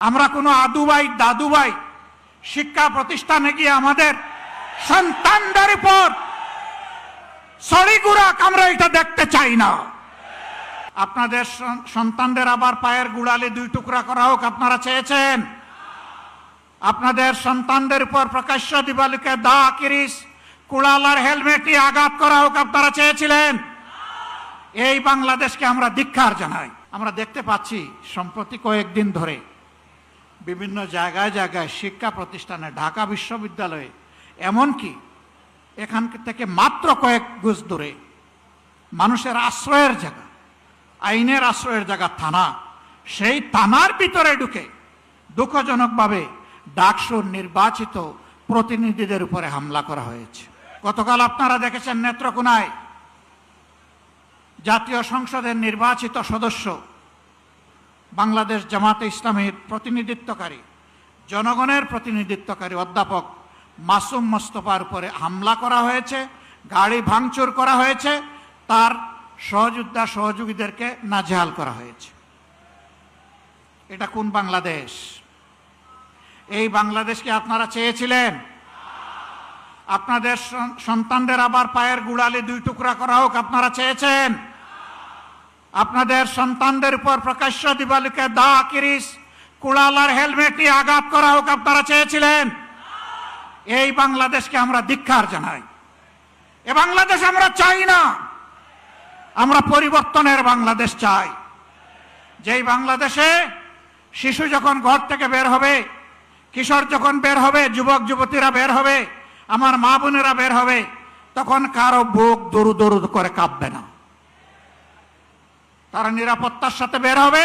আমরা কোনো আদুবাই দাদুবাই শিক্ষা প্রতিষ্ঠানে গিয়ে আমাদের সন্তানদের উপর সড়িগুড়া আমরা এটা দেখতে চাই না। আপনাদের সন্তানদের আবার পায়ের গুড়ালে দুই টুকরা করা হোক আপনারা চেয়েছেন? আপনাদের সন্তানদের উপর প্রকাশ্য দিবালিকে দা কিরিস কুড়ালার হেলমেট নিয়ে আঘাত করা হোক আপনারা চেয়েছিলেন? এই বাংলাদেশকে আমরা ধিক্কার জানাই। আমরা দেখতে পাচ্ছি সম্প্রতি কয়েকদিন ধরে বিভিন্ন জায়গায় জায়গায় শিক্ষা প্রতিষ্ঠানে, ঢাকা বিশ্ববিদ্যালয়ে, এমনকি এখান থেকে মাত্র কয়েক গজ দূরে মানুষের আশ্রয়ের জায়গা, আইনের আশ্রয়ের জায়গা থানা, সেই থানার ভিতরে ঢুকে দুঃখজনকভাবে ডাকসুর নির্বাচিত প্রতিনিধিদের উপরে হামলা করা হয়েছে। গতকাল আপনারা দেখেছেন নেত্রকোনায় জাতীয় সংসদের নির্বাচিত সদস্য, বাংলাদেশ জামাতে ইসলামীর প্রতিনিধিত্বকারী, জনগণের প্রতিনিধিত্বকারী অধ্যাপক মাসুম মোস্তফার উপরে হামলা করা হয়েছে, গাড়ি ভাঙচুর করা হয়েছে, তার সহযোদ্ধা সহযোগীদেরকে নাজেহাল করা হয়েছে। এটা কোন বাংলাদেশ? এই বাংলাদেশকে আপনারা চেয়েছিলেন? আপনাদের সন্তানদের আবার পায়ের গুড়ালে দুই টুকরা করা হোক আপনারা চেয়েছেন? আপনাদের সন্তানদের উপর প্রকাশ্য দিবালিকে দা কিরিস কুড়ালার হেলমেট নিয়ে আঘাত করা হোক আপনারা চেয়েছিলেন? এই বাংলাদেশকে আমরা ধিক্কার জানাই। এ বাংলাদেশ আমরা চাই না। আমরা পরিবর্তনের বাংলাদেশ চাই, যেই বাংলাদেশে শিশু যখন ঘর থেকে বের হবে, কিশোর যখন বের হবে, যুবক যুবতীরা বের হবে, আমার মা বোনেরা বের হবে, তখন কারো বুক দরু দরু করে কাঁপবে না। তারা নিরাপত্তার সাথে বের হবে,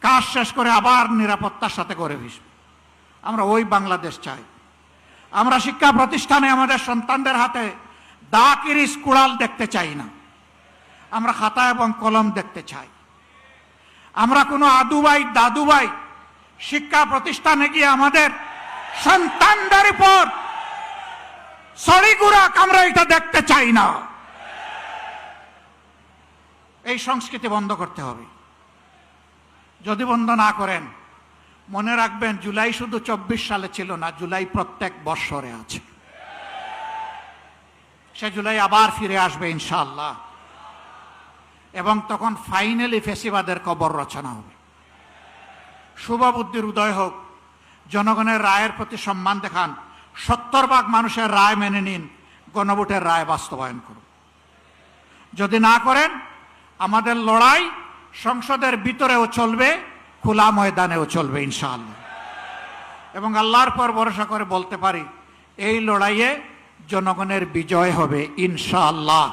কাজ শেষ করে আবার নিরাপত্তার সাথে করে ভিসবে। আমরা ওই বাংলাদেশ চাই। আমরা শিক্ষা প্রতিষ্ঠানে আমাদের সন্তানদের হাতে দা কিরিস কুড়াল দেখতে চাই না। আমরা খাতা এবং কলম দেখতে চাই। আমরা কোনো আদুবাই দাদুবাই শিক্ষা প্রতিষ্ঠানে গিয়ে আমাদের সন্তানদের উপর সড়িগুড়া আমরা এটা দেখতে চাই না। এই সংস্কৃতি বন্ধ করতে হবে। যদি বন্ধ না করেন, মনে রাখবেন জুলাই শুধু 24 সালে ছিল না, জুলাই প্রত্যেক বৎসরে আছে। সে জুলাই আবার ফিরে আসবে ইনশাআল্লাহ, এবং তখন ফাইনালি ফেসিবাদের কবর রচনা হবে। শুভ বুদ্ধির উদয় হোক, জনগণের রায়ের প্রতি সম্মান দেখান, 70% মানুষের রায় মেনে নিন, গণভোটের রায় বাস্তবায়ন করুন। যদি না করেন, আমাদের লড়াই সংসদের ভিতরেও চলবে, খোলা ময়দানেও চলবে ইনশাআল্লাহ। এবং আল্লাহর পর ভরসা করে বলতে পারি, এই লড়াইয়ে জনগণের বিজয় হবে ইনশাআল্লাহ।